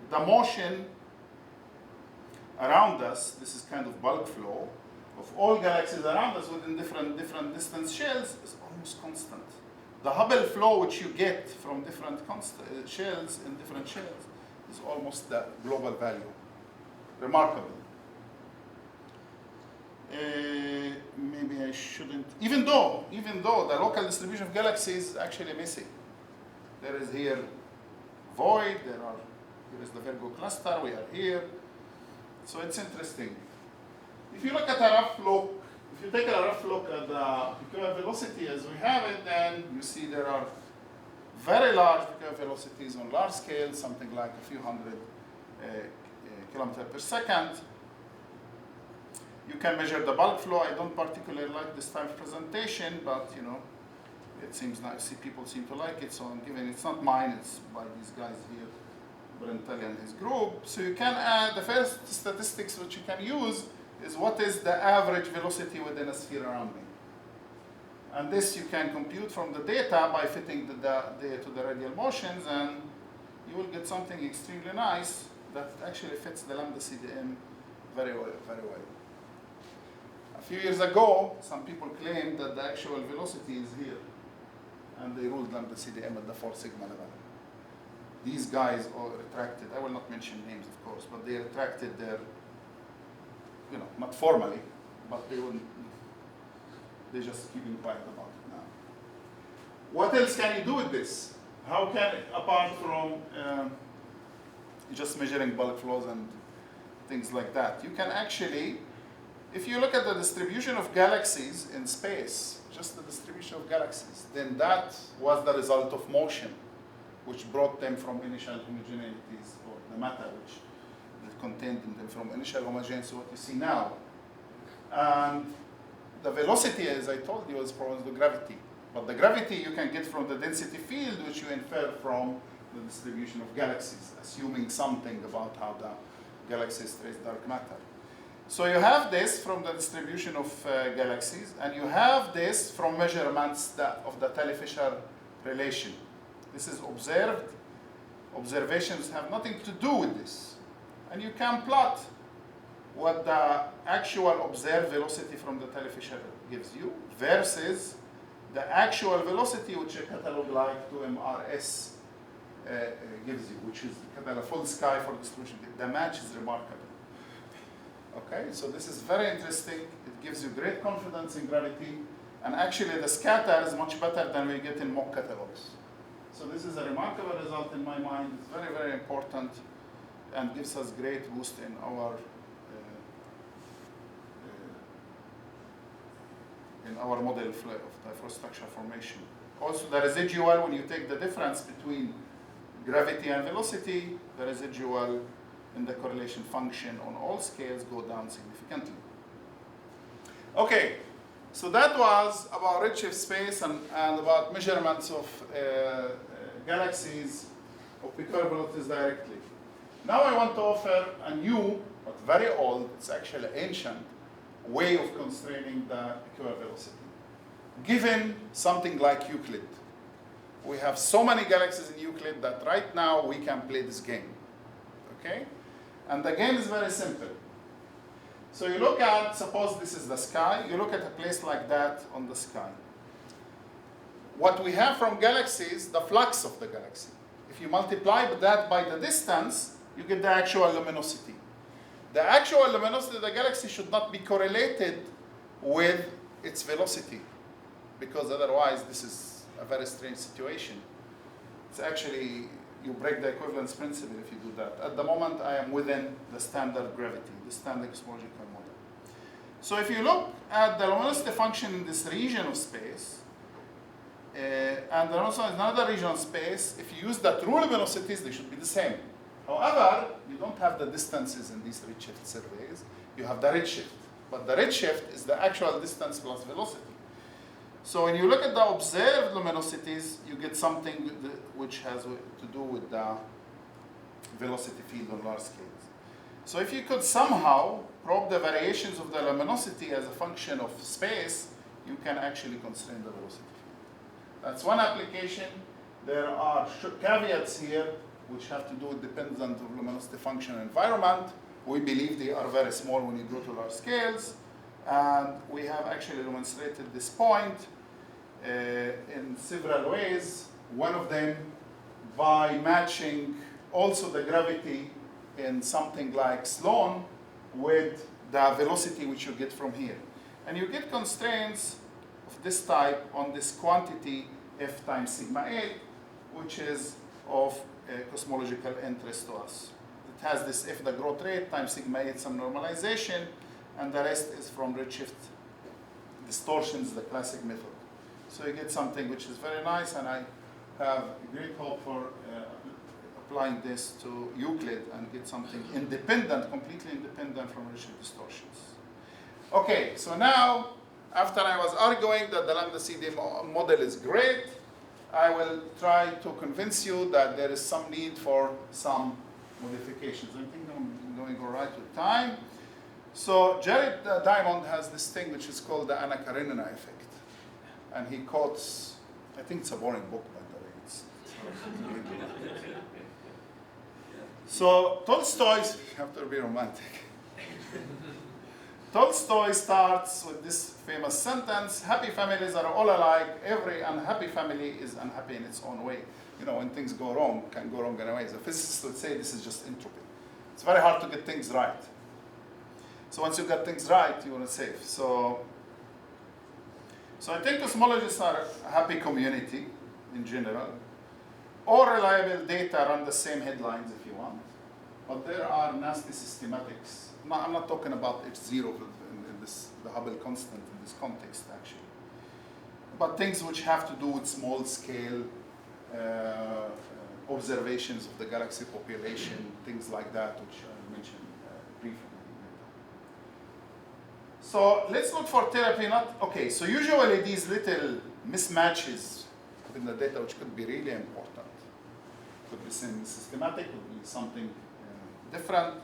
the motion around us, this is kind of bulk flow, of all galaxies around us within different distance shells is almost constant. The Hubble flow which you get from different shells in different shells is almost the global value. Remarkable. Maybe I shouldn't, even though the local distribution of galaxies is actually messy. There is here void, here is the Virgo cluster, we are here. So it's interesting. If you look at a rough look, if you take a rough look at the peculiar velocity as we have it, then you see there are very large peculiar velocities on large scale, something like a few hundred kilometers per second. You can measure the bulk flow. I don't particularly like this type of presentation, but you know, it seems nice. People seem to like it, so I'm giving it. It's not mine. It's by these guys here, Brentelli and his group. So you can add the first statistics which you can use is what is the average velocity within a sphere around me, and this you can compute from the data by fitting the data to the radial motions, and you will get something extremely nice that actually fits the lambda CDM very well. Very well. A few years ago, some people claimed that the actual velocity is here, and they ruled lambda CDM at the 4 sigma level. These guys all retracted. I will not mention names, of course, but they retracted their, you know, not formally, but they wouldn't. They're just keeping quiet about it now. What else can you do with this? How can, apart from just measuring bulk flows and things like that, you can actually, if you look at the distribution of galaxies in space, just the distribution of galaxies, then that was the result of motion, which brought them from initial homogeneities, or the matter which contained in them from initial homogeneity to what you see now. And the velocity, as I told you, is proportional to gravity. But the gravity you can get from the density field, which you infer from the distribution of galaxies, assuming something about how the galaxies trace dark matter. So you have this from the distribution of galaxies, and you have this from measurements of the Telly-Fisher relation. This is observed. Observations have nothing to do with this. And you can plot what the actual observed velocity from the Telly-Fisher gives you versus the actual velocity which a catalog like 2MRS gives you, which is kind of a full sky for distribution. The match is remarkable. Okay, so this is very interesting. It gives you great confidence in gravity, and actually the scatter is much better than we get in mock catalogs. So this is a remarkable result in my mind. It's very, very important and gives us great boost in our model of the structure formation. Also, the residual, when you take the difference between gravity and velocity, the residual in the correlation function on all scales go down significantly. Okay, so that was about redshift space and about measurements of galaxies of peculiar velocities directly. Now I want to offer a new, but very old, it's actually ancient, way of constraining the peculiar velocity. Given something like Euclid, we have so many galaxies in Euclid that right now we can play this game. Okay? And the game is very simple. So you look at, suppose this is the sky, you look at a place like that on the sky. What we have from galaxies, the flux of the galaxy. If you multiply that by the distance, you get the actual luminosity. The actual luminosity of the galaxy should not be correlated with its velocity, because otherwise this is a very strange situation. It's actually, you break the equivalence principle if you do that. At the moment, I am within the standard gravity, the standard cosmological model. So if you look at the luminosity function in this region of space, and then also in another region of space, if you use the true luminosities, they should be the same. However, you don't have the distances in these redshift surveys. You have the redshift. But the redshift is the actual distance plus velocity. So when you look at the observed luminosities, you get something which has to do with the velocity field on large scales. So if you could somehow probe the variations of the luminosity as a function of space, you can actually constrain the velocity field. That's one application. There are caveats here. which have to do with dependent of luminosity function and environment. We believe they are very small when you go to large scales. And we have actually demonstrated this point in several ways. One of them by matching also the gravity in something like Sloan with the velocity which you get from here. And you get constraints of this type on this quantity F times sigma 8, which is of cosmological interest to us. It has this F, the growth rate, times sigma 8, some normalization, and the rest is from redshift distortions, the classic method. So you get something which is very nice, and I have great hope for applying this to Euclid and get something independent, completely independent from redshift distortions. Okay, so now, after I was arguing that the lambda CD model is great, I will try to convince you that there is some need for some modifications. I think I'm going all right with time. So Jared Diamond has this thing which is called the Karenina effect. And he quotes, I think it's a boring book, by the way. It's so Tolstoy, you have to be romantic. Tolstoy starts with this famous sentence: happy families are all alike. Every unhappy family is unhappy in its own way. You know, when things go wrong, can go wrong in ways. A physicist would say this is just entropy. It's very hard to get things right. So once you get things right, you want to save. So I think cosmologists are a happy community in general. All reliable data run the same headlines if you want. But there are nasty systematics. I'm not talking about H0 in this, the Hubble constant in this context, actually. But things which have to do with small scale observations of the galaxy population, things like that, which I mentioned briefly. So let's look for therapy. Okay, so usually these little mismatches in the data, which could be really important, could be systematic, could be something different.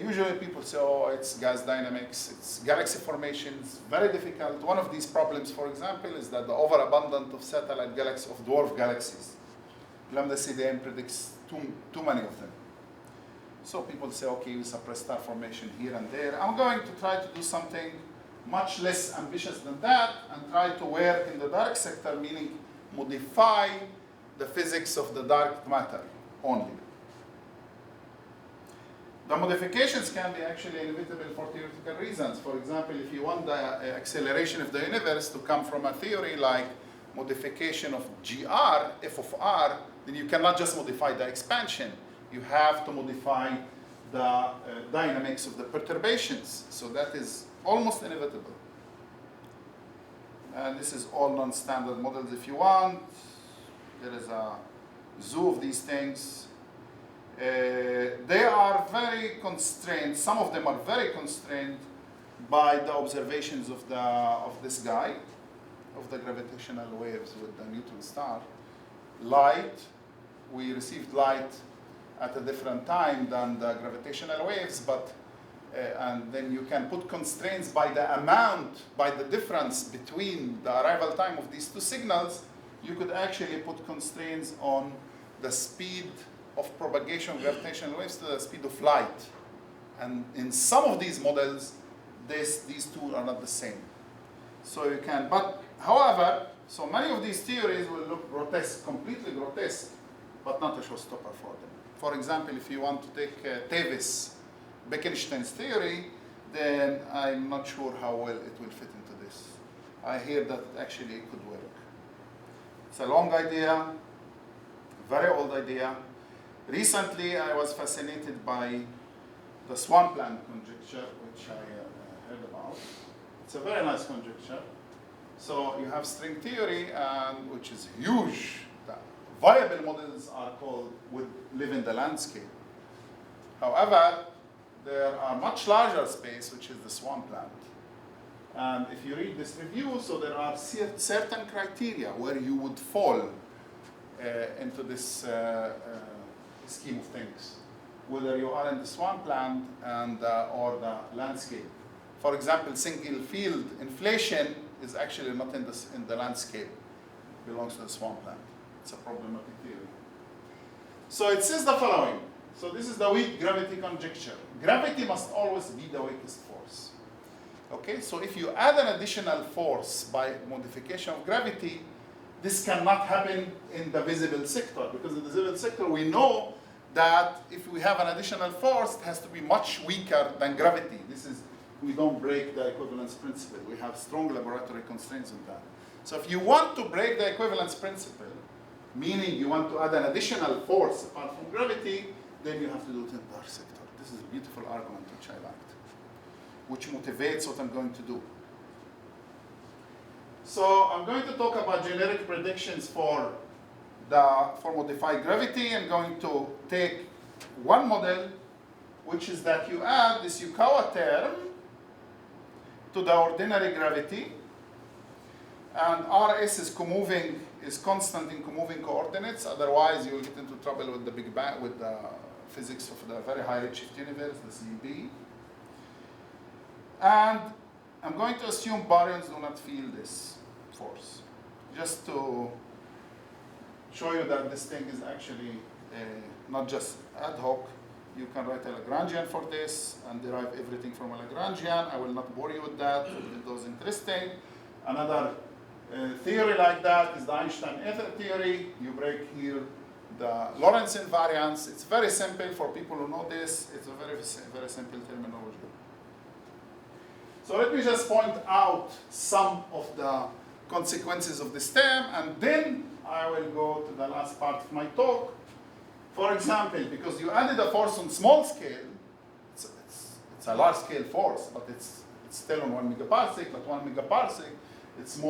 Usually people say, oh, it's gas dynamics, it's galaxy formations, very difficult. One of these problems, for example, is that the overabundance of satellite galaxies, of dwarf galaxies. Lambda CDM predicts too many of them. So people say, okay, we suppress star formation here and there. I'm going to try to do something much less ambitious than that and try to work in the dark sector, meaning modify the physics of the dark matter only. The modifications can be actually inevitable for theoretical reasons. For example, if you want the acceleration of the universe to come from a theory like modification of GR, f of r, then you cannot just modify the expansion. You have to modify the dynamics of the perturbations. So that is almost inevitable. And this is all non-standard models if you want. There is a zoo of these things. They are very constrained. Some of them are very constrained by the observations of this guy, of the gravitational waves with the neutron star. Light, we received light at a different time than the gravitational waves, but and then you can put constraints by the amount, by the difference between the arrival time of these two signals. You could actually put constraints on the speed of propagation of gravitational waves to the speed of light. And in some of these models, these two are not the same. So you can, but however, so many of these theories will look grotesque, completely grotesque, but not a showstopper for them. For example, if you want to take Tevis, Bekenstein's theory, then I'm not sure how well it will fit into this. I hear that actually it could work. It's a long idea, very old idea. Recently, I was fascinated by the Swampland conjecture, which I heard about. It's a very nice conjecture. So you have string theory, which is huge. The viable models are called would live in the landscape. However, there are much larger space, which is the Swampland. And if you read this review, so there are certain criteria where you would fall into this scheme of things, whether you are in the swampland and or the landscape. For example, single field inflation is actually not in the landscape. It belongs to the swampland. It's a problematic theory. So it says the following. So this is the weak gravity conjecture. Gravity must always be the weakest force. Okay, so if you add an additional force by modification of gravity, this cannot happen in the visible sector, because in the visible sector we know that if we have an additional force, it has to be much weaker than gravity. We don't break the equivalence principle. We have strong laboratory constraints on that. So if you want to break the equivalence principle, meaning you want to add an additional force apart from gravity, then you have to do it in the sector. This is a beautiful argument which I liked, which motivates what I'm going to do. So I'm going to talk about generic predictions for modified gravity. I'm going to take one model, which is that you add this Yukawa term to the ordinary gravity, and Rs is constant in comoving coordinates. Otherwise, you will get into trouble with the Big Bang, with the physics of the very high redshift universe, the CB. And I'm going to assume baryons do not feel this force, just to show you that this thing is actually not just ad hoc. You can write a Lagrangian for this and derive everything from a Lagrangian. I will not bore you with that. It was interesting. Another theory like that is the Einstein ether theory. You break here the Lorentz invariance. It's very simple for people who know this. It's a very, very simple terminology. So let me just point out some of the consequences of this term, and then I will go to the last part of my talk. For example, because you added a force on small scale, it's a large scale force, but it's still on 1 megaparsec, but 1 megaparsec, it's more